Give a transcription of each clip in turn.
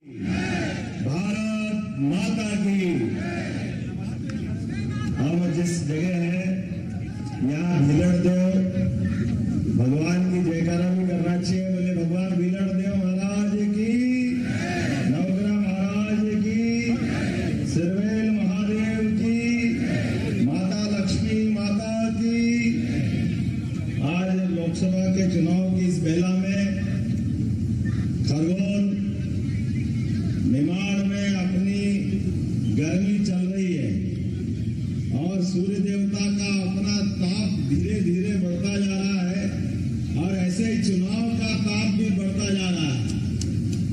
भारत माता की। हम जिस जगह है यहाँ भिलड़ देव भगवान की जयकारा भी करना चाहिए। बोले भगवान भिलड़ देव महाराज की, नवग्रह महाराज की, सिरवेल महादेव की, माता लक्ष्मी माता की। आज लोकसभा के चुनाव की इस बेला में खरगोन निमाड़ में अपनी गर्मी चल रही है और सूर्य देवता का अपना ताप धीरे धीरे बढ़ता जा रहा है और ऐसे ही चुनाव का ताप भी बढ़ता जा रहा है।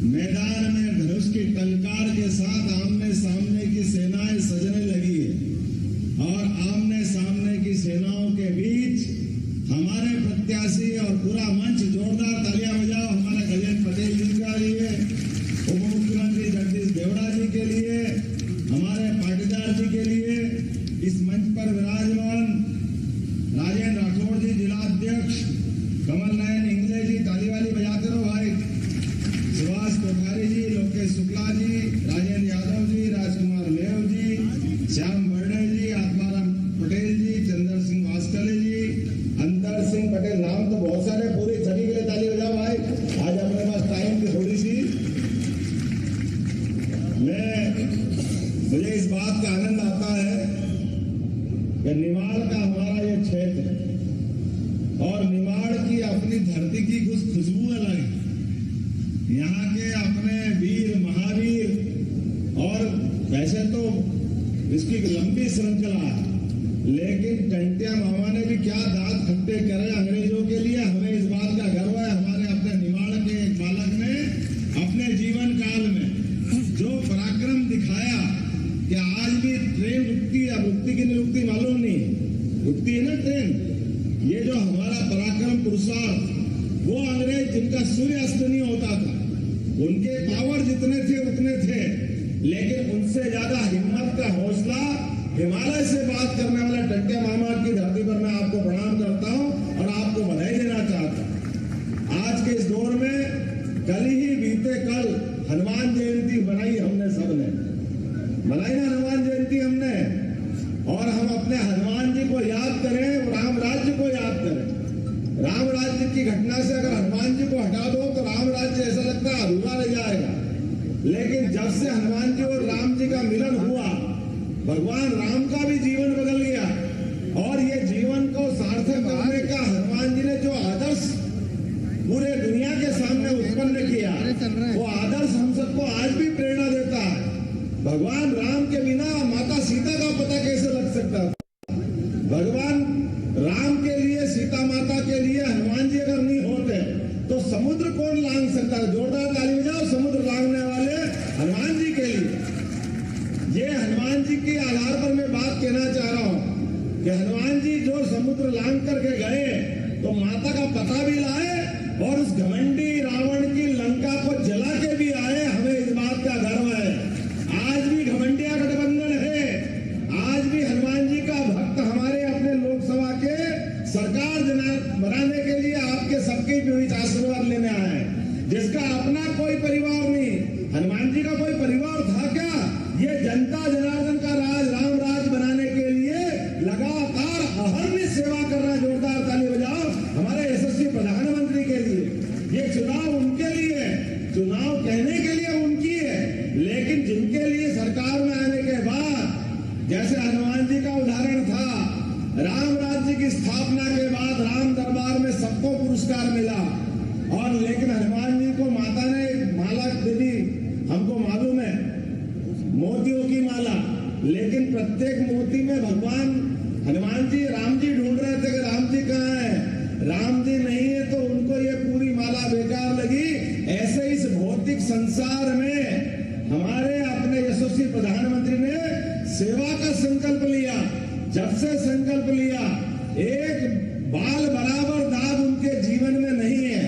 मैदान में धनुष की टंकार के साथ आमने सामने की सेनाएं सजने लगी है और आमने सामने की सेनाओं के बीच हमारे प्रत्याशी और पूरा मंच जोरदार तालियां बजाओ हमारे कल्याण पटेल जी का लिए, उप मुख्यमंत्री जगदीश देवड़ा जी के लिए, हमारे पाटीदार जी के लिए। इस मंच पर विराजमान राजेंद्र राठौड़ जी जिला अध्यक्ष, कमल नयन इंगले जी, ताली वाली बजाते रहो भाई, सुभाष कोठारी जी, लोकेश शुक्ला जी, राजेंद्र यादव जी, राजकुमार लेव जी, श्याम बर्डे जी, आत्माराम पटेल जी, चंद्र सिंह वास्कले जी, अंतर सिंह पटेल। नाम तो बहुत सारे, पूरे सभी के लिए ताली बजाओ भाई। आज अपने पास टाइम की थोड़ी सी, मुझे इस बात का आनंद आता है कि निमाड़ का हमारा ये क्षेत्र और निमाड़ की अपनी धरती की कुछ खुशबू अलग है। यहाँ के अपने वीर महावीर, और वैसे तो इसकी लंबी श्रृंखला है, लेकिन टंटिया मामा ने भी क्या दांत खट्टे करे अंग्रेजों के लिए। हमें इस बात का गर्व है, हमारे अपने निमाड़ के एक बालक ने अपने जीवन काल में जो पराक्रम दिखाया कि आज भी ट्रेन रुकती है, अब रुकती की नहीं रुकती मालूम नहीं, रुकती है ना ट्रेन। ये जो हमारा पराक्रम पुरुषार्थ, वो अंग्रेज जिनका सूर्य अस्त नहीं होता था, उनके पावर जितने थे उतने थे, लेकिन उनसे ज्यादा हिम्मत का हौसला हिमालय से बात करने वाला टंटिया मामा की धरती पर मैं आपको प्रणाम करता हूं और आपको बधाई देना चाहता हूं। आज के इस दौर में कल ही बीते कल हनुमान जयंती बनाई हमने, सबने बनाई ना हनुमान जयंती हमने, और हम अपने हनुमान जी को याद करें, राम राज्य को याद करें। राम राज्य की घटना से अगर हनुमान जी को हटा दो तो राम राज्य ऐसा लगता है अधूरा रह जाएगा, लेकिन जब से हनुमान जी और राम जी का मिलन हुआ, भगवान राम का भी जीवन बदल गया और ये जीवन को सार्थक करने का हनुमान जी ने जो आदर्श पूरे दुनिया के सामने उत्पन्न किया, वो आदर्श हम सबको आज भी प्रेरणा देता है। भगवान राम के बिना माता सीता का पता कैसे लग सकता था? भगवान राम के लिए, सीता माता के लिए हनुमान जी अगर नहीं होते तो समुद्र कौन लांग सकता है? जोरदार ताली बजाओ समुद्र लांघने वाले हनुमान जी के लिए। ये हनुमान जी के आधार पर मैं बात कहना चाह रहा हूं कि हनुमान जी जो समुद्र लांघ करके गए तो माता का पता भी लाए और उस घमंडी रावण की लंका को जला के भी आए। हमें इस बात का गर्व है। आज भी घमंडिया गठबंधन है, आज भी हनुमान जी का भक्त हमारे अपने लोकसभा के सरकार बनाने के लिए आपके सबके बीच आशीर्वाद लेने आए, जिसका अपना कोई परिवार नहीं। हनुमान जी का कोई परिवार था क्या? ये जनता जनार्दन का राज, राम राज बनाने के लिए लगातार अहर्निश सेवा कर रहा। जोरदार ताली बजाओ हमारे यशस्वी प्रधानमंत्री के लिए। ये चुनाव उनके लिए, चुनाव कहने के लिए उनकी है, लेकिन जिनके लिए सरकार में आने के बाद, जैसे हनुमान जी का उदाहरण था, राम राज्य की स्थापना के बाद राम दरबार में सबको पुरस्कार मिला, और लेकिन हनुमान जी को माता ने माला दे दी। हमको मालूम है मोतियों की माला, लेकिन प्रत्येक मोती में भगवान हनुमान जी, राम जी ढूंढ रहे थे कि राम जी कहाँ है। राम जी नहीं है तो उनको ये पूरी माला बेकार लगी। ऐसे इस भौतिक संसार में हमारे अपने यशस्वी प्रधानमंत्री ने सेवा का संकल्प लिया। जब से संकल्प लिया, एक बाल बराबर दाग उनके जीवन में नहीं है।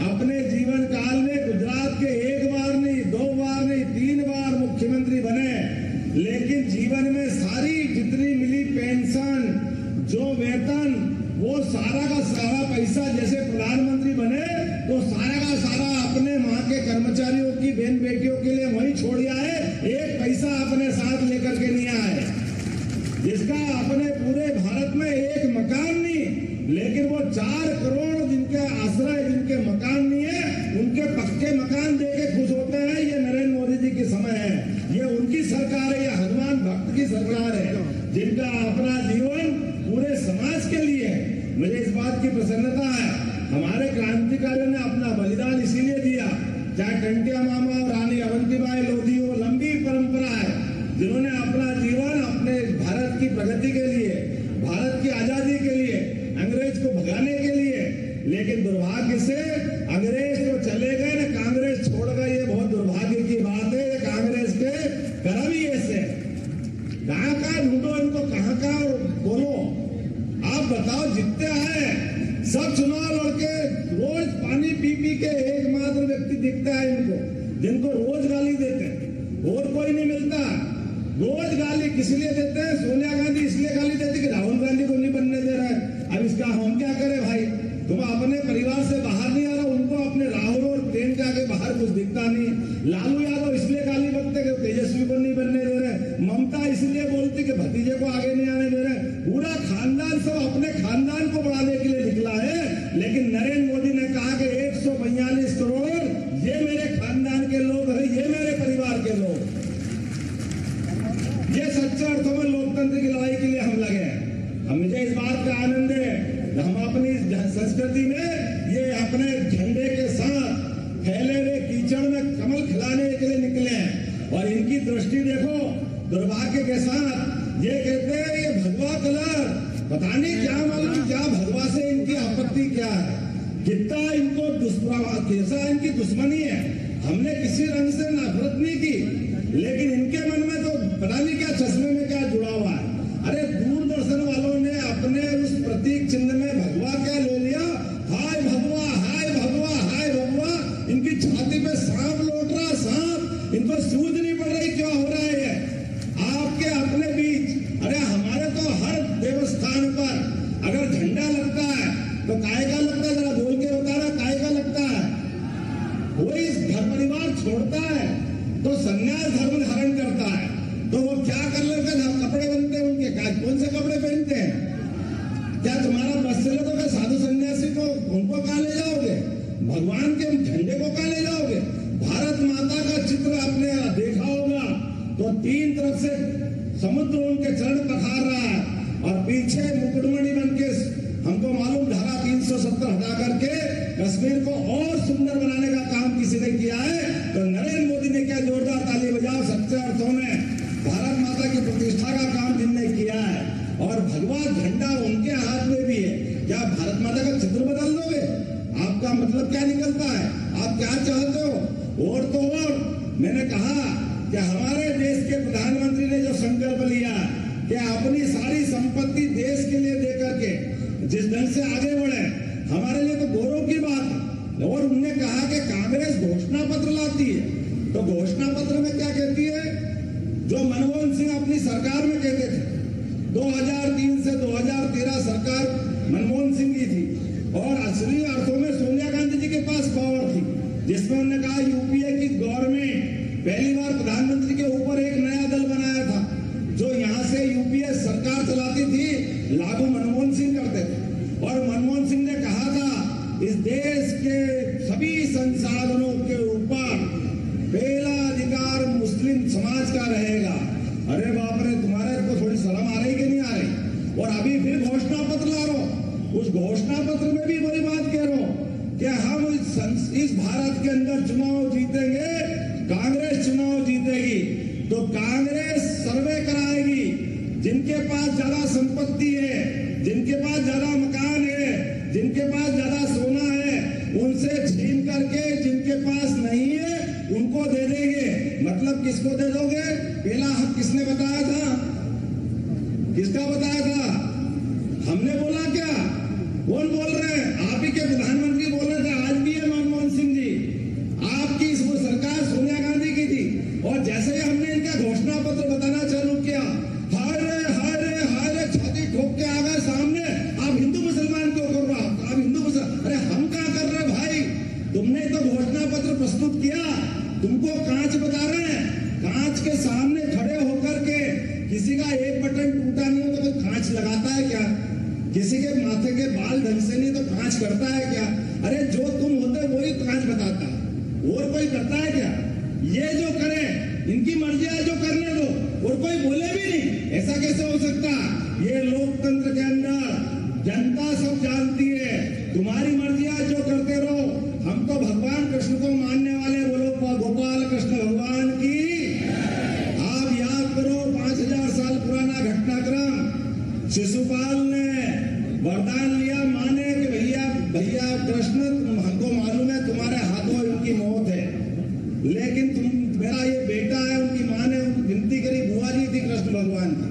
अपने जीवन काल में गुजरात के एक बार नहीं, 2 बार नहीं, 3 बार मुख्यमंत्री बने, लेकिन जीवन में सारी जितनी मिली पेंशन, जो वेतन, वो सारा का सारा पैसा, जैसे प्रधानमंत्री बने तो सारा का सारा अपने माँ के कर्मचारियों की, बहन बेटियों के लिए मकान नहीं, लेकिन वो 4 करोड़ जिनके आश्रय, जिनके मकान नहीं है, उनके पक्के मकान देके खुश होते हैं। ये नरेंद्र मोदी जी के समय है, ये उनकी सरकार है, ये हनुमान भक्त की सरकार है, जिनका अपना जीवन पूरे समाज के लिए है। मुझे इस बात की प्रसन्नता है, हमारे क्रांतिकारियों ने अपना बलिदान इसीलिए दिया, चाहे टंटिया मामा और रानी अवंतीबाई लोधी हो, लंबी परंपरा है, जिन्होंने अपना जीवन अपने भारत की प्रगति के लिए, भारत की आजादी के लिए, अंग्रेज को भगाने के लिए। लेकिन दुर्भाग्य से अंग्रेज तो चले गए ना, कांग्रेस छोड़ गई। ये बहुत दुर्भाग्य की बात है, कांग्रेस के कर्म ही ऐसे। कहाँ ढूंढो इनको, कहाँ बोलो। आप बताओ, जितने आए सब चुनाव लड़के, रोज पानी पी के एकमात्र व्यक्ति दिखता है इनको, जिनको रोज गाली देते हैं, और कोई नहीं मिलता। रोज गाली किस लिए देते हैं? सोनिया गांधी इसलिए गाली देती कि राहुल गांधी को नहीं बनने दे रहा है। अब इसका हम क्या करें भाई? तुम अपने परिवार से बाहर नहीं आ रहा, उनको अपने राहुल और प्रेम के आगे बाहर कुछ दिखता नहीं। लालू यादव इसलिए गाली बकते कि तेजस्वी को नहीं बनने दे रहे। ममता इसलिए बोलती कि भतीजे को आगे नहीं आने दे रहे। पूरा खानदान सब अपने खानदान को बढ़ाने के लिए निकला है। लेकिन नरेंद्र मोदी ने कहा कि 142 करोड़ ये मेरे खानदान के लोग हैं, ये मेरे परिवार के लोग। ये सच्चे अर्थों में लोकतंत्र की लड़ाई के लिए हम लगे हैं। मुझे इस बात का आनंद है, हम अपनी संस्कृति में ये अपने झंडे के साथ फैले हुए कीचड़ में कमल खिलाने के लिए निकले हैं। और इनकी दृष्टि देखो, दुर्भाग्य के साथ ये कहते हैं ये भगवा कलर, पता नहीं क्या मालूम क्या भगवा से इनकी आपत्ति क्या है, कितना इनको कैसा इनकी दुश्मनी है। हमने किसी रंग से नफरत नहीं की, लेकिन इनके मन में तो पता नहीं क्या चश्मे में क्या जुड़ा हुआ है। अरे दूरदर्शन वालों ने अपने उस प्रतीक चिन्ह में भगवा क्या ले लिया? हाय भगवा, हाय भगवा, हाय भगवा। इनकी छाती पे सांप लौट रहा, सांप। इनको सूझ नहीं पड़ रही क्या हो रहा है आपके अपने बीच। अरे हमारे तो हर देवस्थान पर अगर झंडा लगता है तो काय का लगता है? जरा बोल के बताना, काय का लगता है? कोई घर परिवार छोड़ता है तो संन्यास धर्म धारण करता है, तो वो क्या कर लेते हैं? कपड़े बनते हैं उनके, कौन से कपड़े पहनते हैं? क्या तुम्हारा बस चले तो क्या साधु सन्यासी को उनको कहाँ ले जाओगे? भगवान के झंडे को कहाँ ले जाओगे? भारत माता का चित्र आपने देखा होगा तो 3 तरफ से समुद्र उनके चरण पखार रहा है, और पीछे मुकुटमणि बन के हमको मालूम धारा 370 हटा करके कश्मीर को और सुंदर बनाने का काम किसी ने किया है। तो नरेंद्र मोदी ने क्या जोरदार ताली बजाओ, सच्चे अर्थों में भारत माता की प्रतिष्ठा का काम जिनने किया है। और भगवा झंडा उनके हाथ में भी है। क्या भारत माता का चित्र बदल दोगे? आपका मतलब क्या निकलता है? आप क्या चाहते हो? और तो और मैंने कहा कि हमारे देश के प्रधानमंत्री ने जो संकल्प लिया कि अपनी सारी संपत्ति देश के लिए देकर के जिस ढंग से आगे बढ़े, हमारे लिए तो गौरव की बात है। और उन्होंने कहा कि कांग्रेस घोषणा पत्र लाती है, तो घोषणा पत्र में क्या कहती है? जो मनमोहन सिंह अपनी सरकार में कहते थे, 2003 से 2013 सरकार मनमोहन सिंह की थी, और असली अर्थों में सोनिया गांधी जी के पास पावर थी, जिसमें उन्होंने कहा यूपीए की गवर्नमेंट पहली बार प्रधानमंत्री के ऊपर एक नया दल बनाया था, जो यहां से यूपीए सरकार चलाती थी, लागू मनमोहन सिंह करते थे। और मनमोहन सिंह ने कहा था इस देश के सभी संसाधनों के ऊपर पहला अधिकार मुस्लिम समाज का रहेगा। अरे बाप रे, तुम्हारे को थोड़ी शर्म आ रही कि नहीं आ रही? और अभी फिर घोषणा पत्र ला रहा हूं, उस घोषणा पत्र में भी वही बात कह रहा हूं कि हम इस भारत के अंदर चुनाव जीतेंगे, कांग्रेस चुनाव जीतेगी, तो कांग्रेस सर्वे कराएगी। जिनके पास ज्यादा संपत्ति है, जिनके पास ज्यादा मकान है, जिनके पास ज्यादा सोना है, उनसे छीन करके जिनके पास नहीं है उनको दे देंगे। मतलब किसको दे दोगे? पहला हक किसने बताया था? किसका बताया था? हमने बोला क्या? कौन बोल रहे हैं? आप ही के प्रधानमंत्री बोल रहे थे, आज भी है मनमोहन सिंह जी। आपकी इस सरकार सोनिया गांधी की थी, और जैसे ही हमने इनका घोषणा पत्र बताना चालू किया, हाय रे हाय रे हाय रे, छाती ठोक के आ गए सामने। आप हिंदू मुसलमान क्यों कर रहे हो? आप हिंदू मुसलमान, अरे हम क्या कर रहे भाई? तुमने तो घोषणा पत्र प्रस्तुत किया, तुमको कांच बता रहे हैं। कांच के सामने खड़े होकर के किसी का एक बटन टूटा नहीं हो तो कोई कांच लगाता है क्या? किसी के माथे के बाल ढंग से नहीं तो कांच करता है क्या? अरे जो तुम होते वही कांच बताता है, और कोई करता है क्या? ये जो करे इनकी मर्जी है, जो करने दो, और कोई बोले भी नहीं। ऐसा कैसे हो सकता? ये लोकतंत्र के अंदर जनता सब जानती है, तुम्हारी मर्जी है, जो करते रहो। हम तो भगवान कृष्ण को मानने वाले, बोलो गोपाल कृष्ण भगवान की। आप याद करो 5000 साल पुराना घटनाक्रम। शिशुपाल ने वरदान लिया माँ ने कि भैया भैया कृष्ण, हमको मालूम है तुम्हारे हाथों इनकी मौत है, लेकिन तुम मेरा ये बेटा है। उनकी माँ ने विनती करी, बुआ जी थी कृष्ण भगवान की,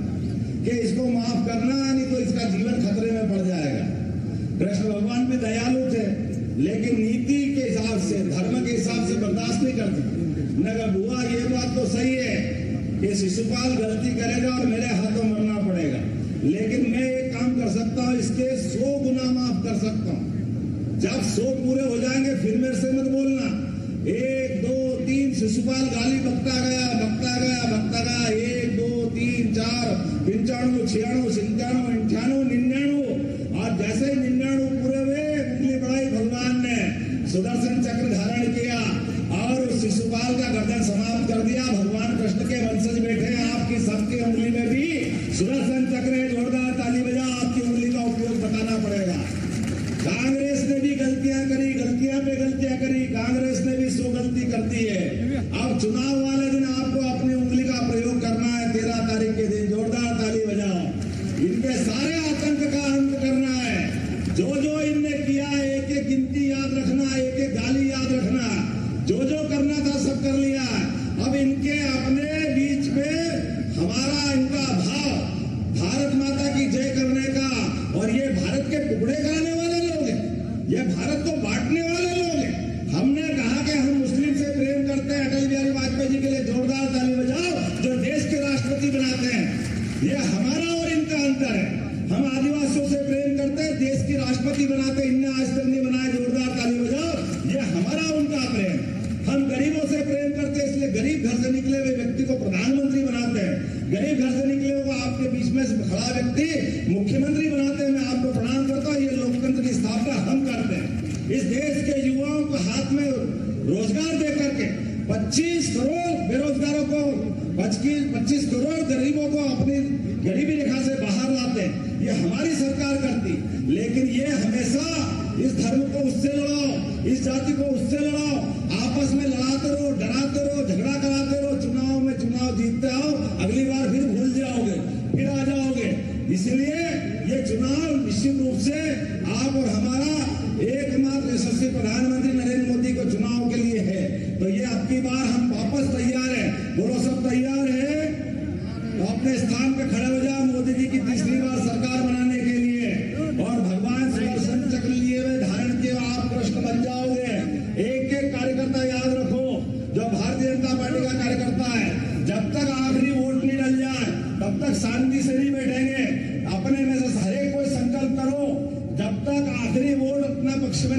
कि इसको माफ करना, नहीं तो इसका जीवन खतरे में पड़ जाएगा। कृष्ण भगवान भी दयालु थे, लेकिन नीति के हिसाब से, धर्म के हिसाब से बर्दाश्त नहीं करते। नगर बुआ ये बात तो सही है कि शिशुपाल गलती करेगा और मेरे हाथों मरना पड़ेगा, लेकिन मैं एक काम कर सकता हूं, इसके 100 गुना माफ कर सकता हूं। जब 100 पूरे हो जाएंगे फिर मेरे से मत बोलना। 1 2 3 शिशुपाल गाली बकता गया, बकता गया, बकता गया। 1 2 3 4 95 96 97 98 99, और जैसे ही 99 पूरे हुए, उंगली बढ़ाई, भगवान ने सुदर्शन चक्र धारण किया और शिशुपाल का गर्दन समाप्त कर दिया। भगवान कृष्ण के वंशज बैठे हैं, आपकी सबकी उंगली में भी सुदर्शन चक्र है। जोरदार ताली बजा, आपकी उंगली का उपयोग बताना पड़ेगा। कांग्रेस ने भी गलतियां करी, गलतियां पे गलतियां करी, कांग्रेस ने भी 100 गलती करती है। अब चुनाव वाले दिन आपको अपनी उंगली का प्रयोग करना है, 13 तारीख के दिन। जोरदार ताली बजाओ। इनके सारे आतंक का अंत करना है। जो जो इनने किया, एक एक गिनती याद रखना, एक एक गाली याद रखना, जो जो करना था सब कर लिया। अब इनके अपने बीच में हमारा इनका भाव भारत माता की जय करने का, और ये भारत के टुकड़े कराने वाले लोग हैं, ये भारत को बांटने वाले लोग हैं। हमने कहा कि हम मुस्लिम से प्रेम करते हैं, अटल बिहारी वाजपेयी जी के लिए जोरदार ताली बजाओ, जो देश के राष्ट्रपति बनाते हैं। ये हमारा और इनका अंतर है। हम आदिवासियों से प्रेम करते हैं, देश की राष्ट्रपति बनाते, इनने आज तक नहीं बनाया। जोरदार ताली बजाओ। ये हमारा उनका प्रेम। हम गरीबों से प्रेम करते हैं, इसलिए गरीब घर से निकले हुए व्यक्ति को प्रधानमंत्री बनाते हैं। गरीब घर से निकले हुए आपके बीच में से खड़ा व्यक्ति मुख्यमंत्री बनाते हैं। मैं आपको प्रणाम करता हूं। ये लोकतंत्र की स्थापना हम करते हैं। इस देश के युवाओं को हाथ में रोजगार दे करके 25 करोड़ बेरोजगारों को, 25 करोड़ गरीबों को अपनी गरीबी रेखा से बाहर लाते हैं। ये हमारी सरकार करती, लेकिन ये हमेशा इस धर्म को उससे लड़ाओ, इस जाति को उससे लड़ाओ, आपस में लड़ाते रहो, डराते रहो, झगड़ा कराते रहो। चुनाव में चुनाव जीतते आओ, अगली बार फिर भूल जाओगे, फिर आ जाओगे। इसलिए ये चुनाव निश्चित रूप से आप और हमारा एकमात्र यशस्वी प्रधानमंत्री नरेंद्र मोदी को चुनाव के लिए है। तो ये अब की बार हम वापस तैयार है। बोलो सब तैयार है? तो अपने स्थान पे खड़े हो जाओ मोदी जी की तीसरी बार सरकार बनाने के लिए, और भगवान सुदर्शन चक्र लिए हुए धारण किए आप कृष्ण बन जाओगे। एक एक कार्यकर्ता याद रखो, जो भारतीय जनता पार्टी का कार्यकर्ता है, जब तक आखिरी वोट नहीं डल जाए तब तक शांति से नहीं बैठेंगे। अपने में से हर एक कोई संकल्प करो, जब तक आखिरी वोट अपना पक्ष में